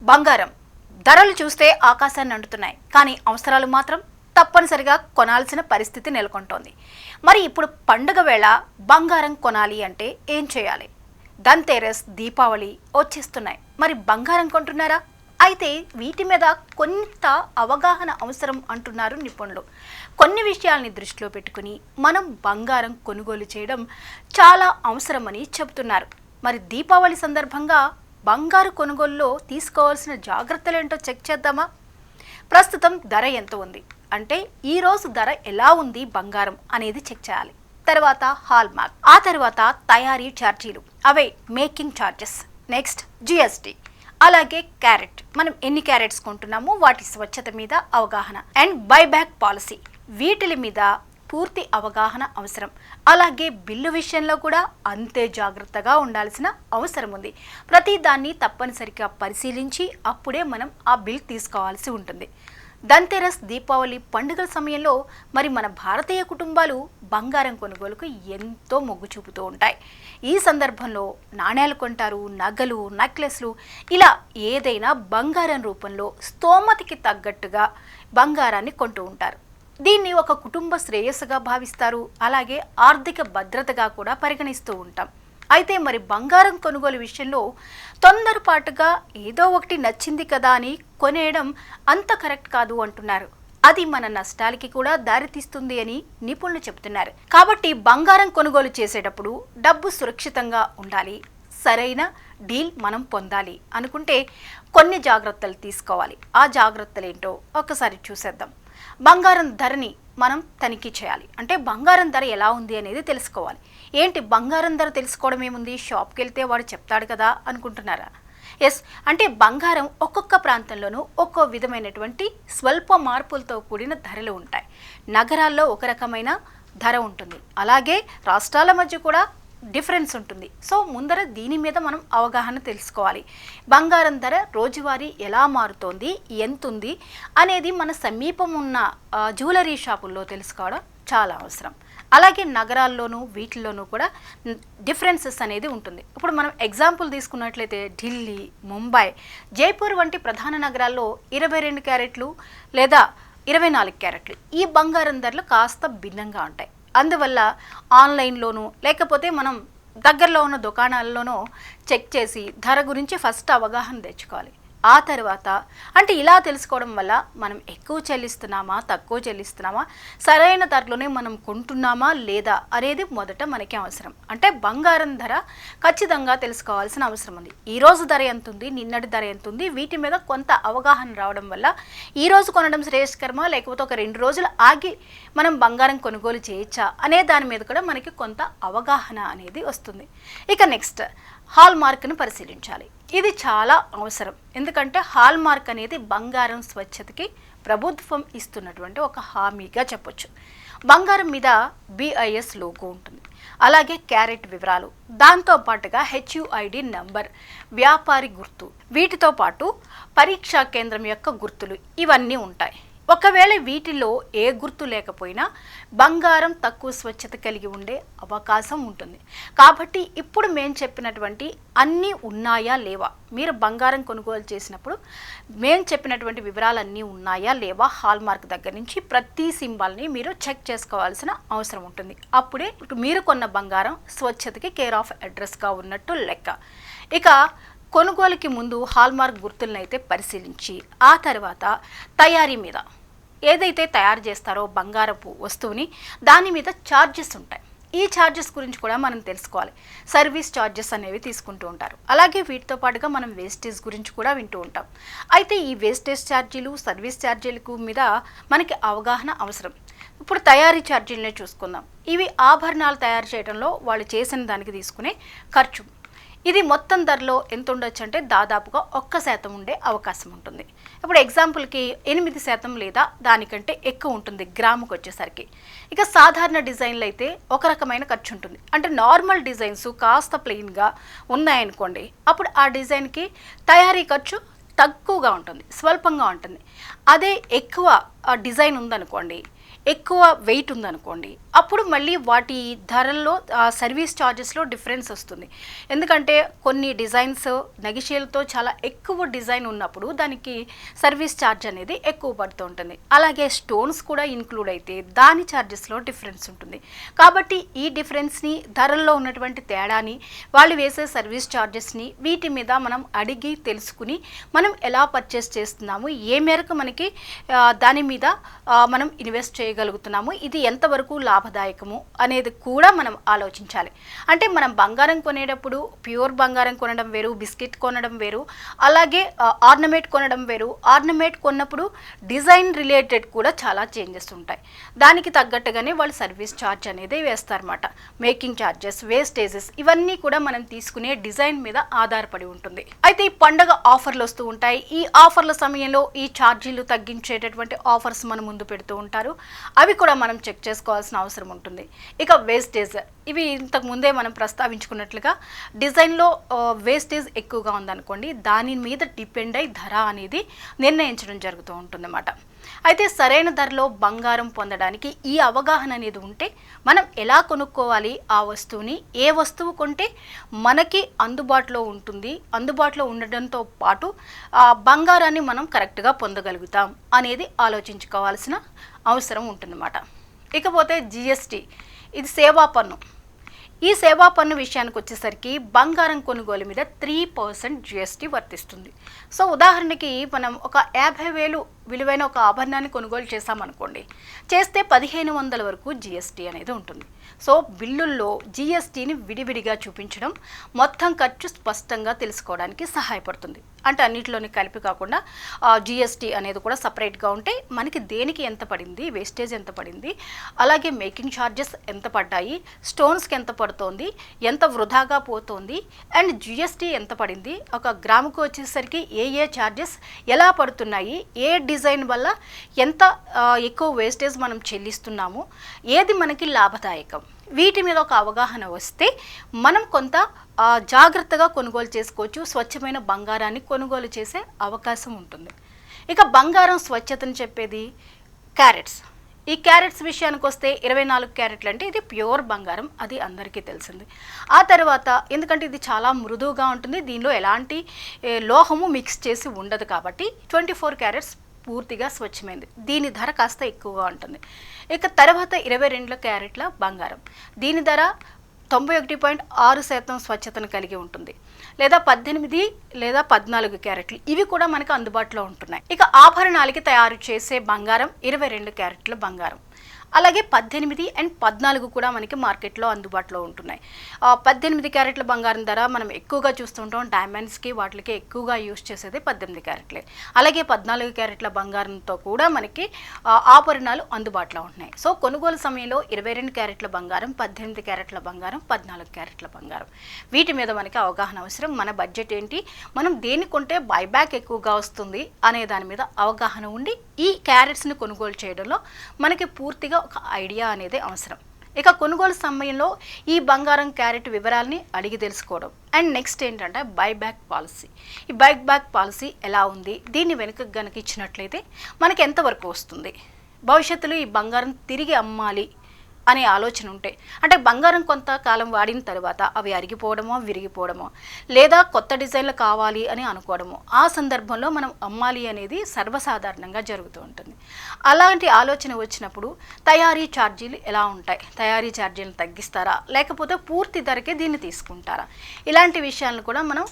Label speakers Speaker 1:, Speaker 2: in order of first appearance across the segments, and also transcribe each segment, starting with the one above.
Speaker 1: బంగారం ధరలు చూస్తే ఆకాశాన్ని అంటున్నాయి, కానీ అవసరాలు మాత్రం తప్పనిసరిగా కొనాల్సిన పరిస్థితి నెలకొంటోంది. మరి ఇప్పుడు పండుగ వేళ బంగారం కొనాలి అంటే ఏం చేయాలి? ధన్తేరస్, దీపావళి వచ్చేస్తున్నాయి. మరి బంగారం కొంటున్నారా? అయితే వీటి మీద కొంత అవగాహన అవసరం అంటున్నారు నిపుణులు. కొన్ని విషయాల్ని దృష్టిలో పెట్టుకుని మనం బంగారం కొనుగోలు చేయడం చాలా అవసరమని చెబుతున్నారు. మరి దీపావళి సందర్భంగా బంగారు కొనుగోలులో తీసుకోవాల్సిన జాగ్రత్తలేంటో చెక్ చేద్దామా? ప్రస్తుతం ధర ఎంత ఉంది అంటే ఈరోజు ధర ఎలా ఉంది బంగారం అనేది చెక్ చేయాలి. తర్వాత హాల్ మార్క్, ఆ తర్వాత తయారీ ఛార్జీలు, అవే మేకింగ్ ఛార్జెస్, నెక్స్ట్ జిఎస్టీ, అలాగే క్యారెట్, మనం ఎన్ని క్యారెట్స్ కొంటున్నామో వాటి స్వచ్ఛత మీద అవగాహన, అండ్ బైబ్యాక్ పాలసీ, వీటిల మీద పూర్తి అవగాహన అవసరం. అలాగే బిల్లు విషయంలో కూడా అంతే జాగ్రత్తగా ఉండాల్సిన అవసరం ఉంది. ప్రతి దాన్ని తప్పనిసరిగా పరిశీలించి అప్పుడే మనం ఆ బిల్ తీసుకోవాల్సి ఉంటుంది. ధన్తేరస్, దీపావళి పండుగల సమయంలో మరి మన భారతీయ కుటుంబాలు బంగారం కొనుగోలుకు ఎంతో మొగ్గు చూపుతూ ఉంటాయి. ఈ సందర్భంలో నాణేలు కొంటారు, నగలు, నెక్లెస్లు, ఇలా ఏదైనా బంగారం రూపంలో స్తోమతకి తగ్గట్టుగా బంగారాన్ని కొంటూ ఉంటారు. దీన్ని ఒక కుటుంబ శ్రేయస్సుగా భావిస్తారు, అలాగే ఆర్థిక భద్రతగా కూడా పరిగణిస్తూ ఉంటాం. అయితే మరి బంగారం కొనుగోలు విషయంలో తొందరపాటుగా ఏదో ఒకటి నచ్చింది కదా అని కొనేయడం అంత కరెక్ట్ కాదు అంటున్నారు. అది మన నష్టాలకి కూడా దారితీస్తుంది అని నిపుణులు చెబుతున్నారు. కాబట్టి బంగారం కొనుగోలు చేసేటప్పుడు డబ్బు సురక్షితంగా ఉండాలి, సరైన డీల్ మనం పొందాలి అనుకుంటే కొన్ని జాగ్రత్తలు తీసుకోవాలి. ఆ జాగ్రత్తలు ఏంటో ఒకసారి చూసేద్దాం. బంగారం ధరని మనం తనిఖీ చేయాలి. అంటే బంగారం ధర ఎలా ఉంది అనేది తెలుసుకోవాలి. ఏంటి బంగారం ధర తెలుసుకోవడం ఏముంది, షాప్కి వెళ్తే వాడు చెప్తాడు కదా అనుకుంటున్నారా? ఎస్, అంటే బంగారం ఒక్కొక్క ప్రాంతంలోనూ ఒక్కో విధమైనటువంటి స్వల్ప మార్పులతో కూడిన ధరలు ఉంటాయి. నగరాల్లో ఒక రకమైన ధర ఉంటుంది, అలాగే రాష్ట్రాల మధ్య కూడా డిఫరెన్స్ ఉంటుంది. సో ముందర దీని మీద మనం అవగాహన తెలుసుకోవాలి. బంగారం ధర రోజువారీ ఎలా మారుతోంది, ఎంత ఉంది అనేది మన సమీపం ఉన్న జ్యువెలరీ షాపుల్లో తెలుసుకోవడం చాలా అవసరం. అలాగే నగరాల్లోనూ వీటిల్లోనూ కూడా డిఫరెన్సెస్ అనేది ఉంటుంది. ఇప్పుడు మనం ఎగ్జాంపుల్ తీసుకున్నట్లయితే ఢిల్లీ, ముంబై, జైపూర్ వంటి ప్రధాన నగరాల్లో 22 క్యారెట్లు లేదా 24 క్యారెట్లు ఈ బంగారం ధరలు కాస్త భిన్నంగా ఉంటాయి. అందువల్ల ఆన్లైన్లోనూ లేకపోతే మనం దగ్గరలో ఉన్న దుకాణాల్లోనూ చెక్ చేసి ధర గురించి ఫస్ట్ అవగాహన తెచ్చుకోవాలి. ఆ తర్వాత అంటే ఇలా తెలుసుకోవడం వల్ల మనం ఎక్కువ చెల్లిస్తున్నామా, తక్కువ చెల్లిస్తున్నామా, సరైన ధరలోనే మనం కొంటున్నామా లేదా అనేది మొదట మనకి అవసరం. అంటే బంగారం ధర ఖచ్చితంగా తెలుసుకోవాల్సిన అవసరం ఉంది. ఈరోజు ధర ఎంత ఉంది, నిన్నటి ధర ఎంత ఉంది, వీటి మీద కొంత అవగాహన రావడం వల్ల ఈరోజు కొనడం శ్రేయస్కరమా లేకపోతే ఒక 2 రోజులు ఆగి మనం బంగారం కొనుగోలు చేయొచ్చా అనే దాని మీద కూడా మనకి కొంత అవగాహన అనేది వస్తుంది. ఇక నెక్స్ట్ హాల్ మార్క్ను పరిశీలించాలి. ఇది చాలా అవసరం. ఎందుకంటే హాల్ మార్క్ అనేది బంగారం స్వచ్ఛతకి ప్రభుత్వం ఇస్తున్నటువంటి ఒక హామీగా చెప్పొచ్చు. బంగారం మీద BIS లోగో ఉంటుంది, అలాగే క్యారెట్ వివరాలు, దాంతో పాటుగా HUID నంబర్, వ్యాపారి గుర్తు, వీటితో పాటు పరీక్షా కేంద్రం యొక్క గుర్తులు ఇవన్నీ ఉంటాయి. ఒకవేళ వీటిలో ఏ గుర్తు లేకపోయినా బంగారం తక్కువ స్వచ్ఛత కలిగి ఉండే అవకాశం ఉంటుంది. కాబట్టి ఇప్పుడు మేము చెప్పినటువంటి అన్నీ ఉన్నాయా లేవా, మీరు బంగారం కొనుగోలు చేసినప్పుడు మేము చెప్పినటువంటి వివరాలన్నీ ఉన్నాయా లేవా, హాల్ మార్క్ దగ్గర నుంచి ప్రతి సింబల్ని మీరు చెక్ చేసుకోవాల్సిన అవసరం ఉంటుంది. అప్పుడే మీరు కొన్న బంగారం స్వచ్ఛతకి కేర్ ఆఫ్ అడ్రస్గా ఉన్నట్టు లెక్క. ఇక కొనుగోలుకి ముందు హాల్ మార్క్ గుర్తులను అయితే పరిశీలించి ఆ తర్వాత తయారీ మీద ఏదైతే తయారు చేస్తారో బంగారపు వస్తువుని దాని మీద ఛార్జెస్ ఉంటాయి. ఈ ఛార్జెస్ గురించి కూడా మనం తెలుసుకోవాలి. సర్వీస్ ఛార్జెస్ అనేవి తీసుకుంటూ ఉంటారు. అలాగే వీటితో పాటుగా మనం వేస్టేజ్ గురించి కూడా వింటూ ఉంటాం. అయితే ఈ వేస్టేజ్ ఛార్జీలు, సర్వీస్ ఛార్జీలకు మీద మనకి అవగాహన అవసరం. ఇప్పుడు తయారీ ఛార్జీలనే చూసుకుందాం. ఇవి ఆభరణాలు తయారు చేయడంలో వాళ్ళు చేసిన దానికి తీసుకునే ఖర్చు. ఇది మొత్తం ధరలో ఎంత ఉండొచ్చు అంటే దాదాపుగా 1% ఉండే అవకాశం ఉంటుంది. ఇప్పుడు ఎగ్జాంపుల్కి 8% లేదా దానికంటే ఎక్కువ ఉంటుంది గ్రాముకి వచ్చేసరికి. ఇక సాధారణ డిజైన్లు అయితే ఒక రకమైన ఖర్చు ఉంటుంది. అంటే నార్మల్ డిజైన్స్ కాస్త ప్లెయిన్గా ఉన్నాయనుకోండి, అప్పుడు ఆ డిజైన్కి తయారీ ఖర్చు తక్కువగా ఉంటుంది, స్వల్పంగా ఉంటుంది. అదే ఎక్కువ డిజైన్ ఉందనుకోండి, ఎక్కువ వెయిట్ ఉందనుకోండి, అప్పుడు మళ్ళీ వాటి ధరల్లో సర్వీస్ ఛార్జెస్లో డిఫరెన్స్ వస్తుంది. ఎందుకంటే కొన్ని డిజైన్స్ నెగిషియల్తో చాలా ఎక్కువ డిజైన్ ఉన్నప్పుడు దానికి సర్వీస్ ఛార్జ్ అనేది ఎక్కువ పడుతూ ఉంటుంది. అలాగే స్టోన్స్ కూడా ఇంక్లూడ్ అయితే దాని ఛార్జెస్లో డిఫరెన్స్ ఉంటుంది. కాబట్టి ఈ డిఫరెన్స్ని, ధరల్లో ఉన్నటువంటి తేడాని, వాళ్ళు వేసే సర్వీస్ ఛార్జెస్ని వీటి మీద మనం అడిగి తెలుసుకుని మనం ఎలా పర్చేస్ చేస్తున్నాము, ఏ మేరకు మనకి దాని మీద మనం ఇన్వెస్ట్ చేయగలుగుతున్నాము, ఇది ఎంతవరకు లాభదాయకము అనేది కూడా మనం ఆలోచించాలి. అంటే మనం బంగారం కొనేటప్పుడు ప్యూర్ బంగారం కొనడం వేరు, బిస్కెట్ కొనడం వేరు, అలాగే ఆర్నమెంట్ కొనడం వేరు. ఆర్నమెంట్ కొన్నప్పుడు డిజైన్ రిలేటెడ్ కూడా చాలా చేంజెస్ ఉంటాయి. దానికి తగ్గట్టుగానే వాళ్ళు సర్వీస్ ఛార్జ్ అనేది వేస్తారన్నమాట. మేకింగ్ ఛార్జెస్, వేస్టేజెస్ ఇవన్నీ కూడా మనం తీసుకునే డిజైన్ మీద ఆధారపడి ఉంటుంది. అయితే ఈ పండగ ఆఫర్లు వస్తూ ఉంటాయి. ఈ ఆఫర్ల సమయంలో ఈ ఛార్జీలు తగ్గించేటటువంటి ఆఫర్స్ మన ముందు పెడుతూ ఉంటారు. అవి కూడా మనం చెక్ చేసుకోవాల్సిన అవసరం ఉంటుంది. ఇక వేస్టేజ్, ఇవి ఇంతకు ముందే మనం ప్రస్తావించుకున్నట్లుగా డిజైన్లో వేస్టేజ్ ఎక్కువగా ఉందనుకోండి, దాని మీద డిపెండ్ అయి ధర అనేది నిర్ణయించడం జరుగుతూ ఉంటుందన్నమాట. అయితే సరైన ధరలో బంగారం పొందడానికి ఈ అవగాహన అనేది ఉంటే మనం ఎలా కొనుక్కోవాలి, ఆ వస్తువుని ఏ వస్తువు కొంటే మనకి అందుబాటులో ఉంటుంది, అందుబాటులో ఉండడంతో పాటు బంగారాన్ని మనం కరెక్ట్గా పొందగలుగుతాం అనేది ఆలోచించుకోవాల్సిన అవసరం ఉంటుందన్నమాట. ఇకపోతే జిఎస్టీ, ఇది సేవా పన్ను. ఈ సేవా పన్ను విషయానికి వచ్చేసరికి బంగారం కొనుగోలు మీద 3% జిఎస్టీ వర్తిస్తుంది. సో ఉదాహరణకి మనం ఒక 50,000 విలువైన ఒక ఆభరణాన్ని కొనుగోలు చేసామనుకోండి, చేస్తే 1,500 వరకు జిఎస్టీ అనేది ఉంటుంది. సో బిల్లుల్లో జిఎస్టీని విడివిడిగా చూపించడం మొత్తం ఖర్చు స్పష్టంగా తెలుసుకోవడానికి సహాయపడుతుంది. అంటే అన్నింటిలోని కలిపి కాకుండా జిఎస్టీ అనేది కూడా సపరేట్గా ఉంటే మనకి దేనికి ఎంత పడింది, వేస్టేజ్ ఎంత పడింది, అలాగే మేకింగ్ ఛార్జెస్ ఎంత పడ్డాయి, స్టోన్స్కి ఎంత పడుతోంది, ఎంత వృధాగా పోతోంది, అండ్ జిఎస్టీ ఎంత పడింది, ఒక గ్రాముకు వచ్చేసరికి ఏ ఛార్జెస్ ఎలా పడుతున్నాయి, ఏ డిజైన్ వల్ల ఎంత ఎక్కువ వేస్టేజ్ మనం చెల్లిస్తున్నాము, ఏది మనకి లాభదాయకం, వీటి మీద ఒక అవగాహన వస్తే మనం కొంత జాగ్రత్తగా కొనుగోలు చేసుకోవచ్చు. స్వచ్ఛమైన బంగారాన్ని కొనుగోలు చేసే అవకాశం ఉంటుంది. ఇక బంగారం స్వచ్ఛతను చెప్పేది క్యారెట్స్. ఈ క్యారెట్స్ విషయానికి వస్తే 24 క్యారెట్లు అంటే ఇది ప్యూర్ బంగారం, అది అందరికీ తెలిసింది. ఆ తర్వాత ఎందుకంటే ఇది చాలా మృదువుగా ఉంటుంది, దీనిలో ఎలాంటి లోహము మిక్స్ చేసి ఉండదు కాబట్టి 24 క్యారెట్స్ పూర్తిగా స్వచ్ఛమైంది. దీని ధర కాస్త ఎక్కువగా ఉంటుంది. ఇక తర్వాత 22 క్యారెట్ల బంగారం, దీని ధర 91.6% స్వచ్ఛతను కలిగి ఉంటుంది. లేదా 18 లేదా 14 క్యారెట్లు, ఇవి కూడా మనకు అందుబాటులో ఉంటున్నాయి. ఇక ఆభరణాలకి తయారు చేసే బంగారం 22 క్యారెట్ల బంగారం, అలాగే 18 అండ్ 14 కూడా మనకి మార్కెట్లో అందుబాటులో ఉంటున్నాయి. 18 క్యారెట్ల బంగారం ధర మనం ఎక్కువగా చూస్తుంటాం, డైమండ్స్కి వాటికి ఎక్కువగా యూజ్ చేసేది 18 క్యారెట్లే. అలాగే 14 క్యారెట్ల బంగారంతో కూడా మనకి ఆభరణాలు అందుబాటులో ఉంటున్నాయి. సో కొనుగోలు సమయంలో 22 క్యారెట్ల బంగారం, 18 క్యారెట్ల బంగారం, 14 క్యారెట్ల బంగారం, వీటి మీద మనకి అవగాహన అవసరం. మన బడ్జెట్ ఏంటి, మనం దేన్ని కొంటే బైబ్యాక్ ఎక్కువగా వస్తుంది అనే దాని మీద అవగాహన ఉండి ఈ క్యారెట్స్ని కొనుగోలు చేయడంలో మనకి పూర్తిగా ఒక ఐడియా అనేది అవసరం. ఇక కొనుగోలు సమయంలో ఈ బంగారం క్యారెట్ వివరాలని అడిగి తెలుసుకోవడం. అండ్ నెక్స్ట్ ఏంటంటే బైబ్యాక్ పాలసీ. ఈ బైబ్యాక్ పాలసీ ఎలా ఉంది, దీన్ని వెనుక గనక ఇచ్చినట్లయితే మనకి ఎంతవరకు వస్తుంది, భవిష్యత్తులో ఈ బంగారం తిరిగి అమ్మాలి అనే ఆలోచన ఉంటే, అంటే బంగారం కొంతకాలం వాడిన తర్వాత అవి అరిగిపోవడమో విరిగిపోవడమో లేదా కొత్త డిజైన్లు కావాలి అని అనుకోవడమో, ఆ సందర్భంలో మనం అమ్మాలి అనేది సర్వసాధారణంగా జరుగుతూ ఉంటుంది. అలాంటి ఆలోచన వచ్చినప్పుడు తయారీ ఛార్జీలు ఎలా ఉంటాయి, తయారీ ఛార్జీలను తగ్గిస్తారా లేకపోతే పూర్తి ధరకే దీన్ని తీసుకుంటారా, ఇలాంటి విషయాలను కూడా మనం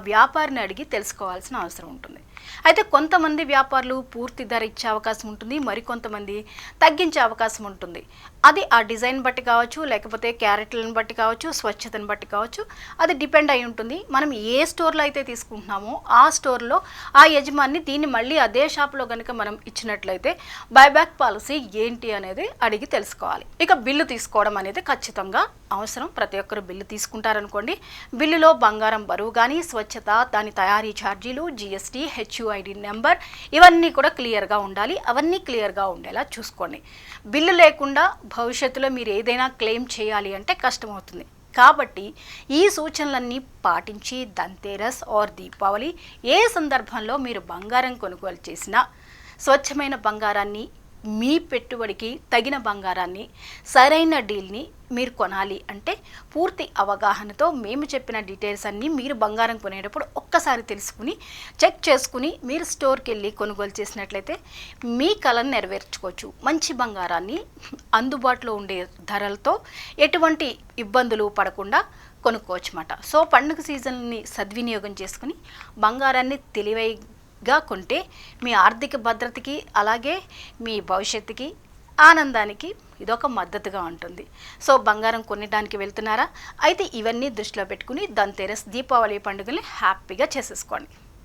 Speaker 1: వ్యాపారిని అడిగి తెలుసుకోవాల్సిన అవసరం ఉంటుంది. అయితే కొంతమంది వ్యాపారులు పూర్తి ధర ఇచ్చే అవకాశం ఉంటుంది, మరికొంతమంది తగ్గించే అవకాశం ఉంటుంది. అది ఆ డిజైన్ బట్టి కావచ్చు, లేకపోతే క్యారెట్లను బట్టి కావచ్చు, స్వచ్ఛతను బట్టి కావచ్చు, అది డిపెండ్ అయి ఉంటుంది. మనం ఏ స్టోర్లో అయితే తీసుకుంటున్నామో ఆ స్టోర్లో ఆ యజమాని దీన్ని మళ్ళీ అదే షాప్లో కనుక మనం ఇచ్చినట్లయితే బైబ్యాక్ పాలసీ ఏంటి అనేది అడిగి తెలుసుకోవాలి. ఇక బిల్లు తీసుకోవడం అనేది ఖచ్చితంగా అవసరం. ప్రతి ఒక్కరు బిల్లు తీసుకుంటారనుకోండి, బిల్లులో బంగారం బరువు కానీ, స్వచ్ఛత, దాని తయారీ ఛార్జీలు, జిఎస్టీ, హెచ్యుఐడి నెంబర్ ఇవన్నీ కూడా క్లియర్గా ఉండాలి. అవన్నీ క్లియర్గా ఉండేలా చూసుకోండి. బిల్లు లేకుండా భవిష్యత్తులో మీరు ఏదైనా క్లెయిమ్ చేయాలి అంటే కష్టమవుతుంది. కాబట్టి ఈ సూచనలన్నీ పాటించి ధన్తేరస్ ఆర్ దీపావళి ఏ సందర్భంలో మీరు బంగారం కొనుగోలు చేసినా స్వచ్ఛమైన బంగారాన్ని మీ పెట్టుబడికి తగిన బంగారాన్ని సరైన డీల్ని మీరు కొనాలి అంటే పూర్తి అవగాహనతో మేము చెప్పిన డీటెయిల్స్ అన్నీ మీరు బంగారం కొనేటప్పుడు ఒక్కసారి తెలుసుకుని చెక్ చేసుకుని మీరు స్టోర్కి వెళ్ళి కొనుగోలు చేసినట్లయితే మీ కలను నెరవేర్చుకోవచ్చు. మంచి బంగారాన్ని అందుబాటులో ఉండే ధరలతో ఎటువంటి ఇబ్బందులు పడకుండా కొనుక్కోవచ్చు అన్నమాట. సో పండుగ సీజన్ని సద్వినియోగం చేసుకుని బంగారాన్ని తెలివైగా కొంటే మీ ఆర్థిక భద్రతకి అలాగే మీ భవిష్యత్తుకి ఆనందానికి ఇదొక మద్దతుగా ఉంటుంది. సో బంగారం కొనడానికి వెళ్తున్నారా? అయితే ఇవన్నీ దృష్టిలో పెట్టుకుని ధన్తెరస్ దీపావళి పండుగని హ్యాపీగా చేసేసుకోండి.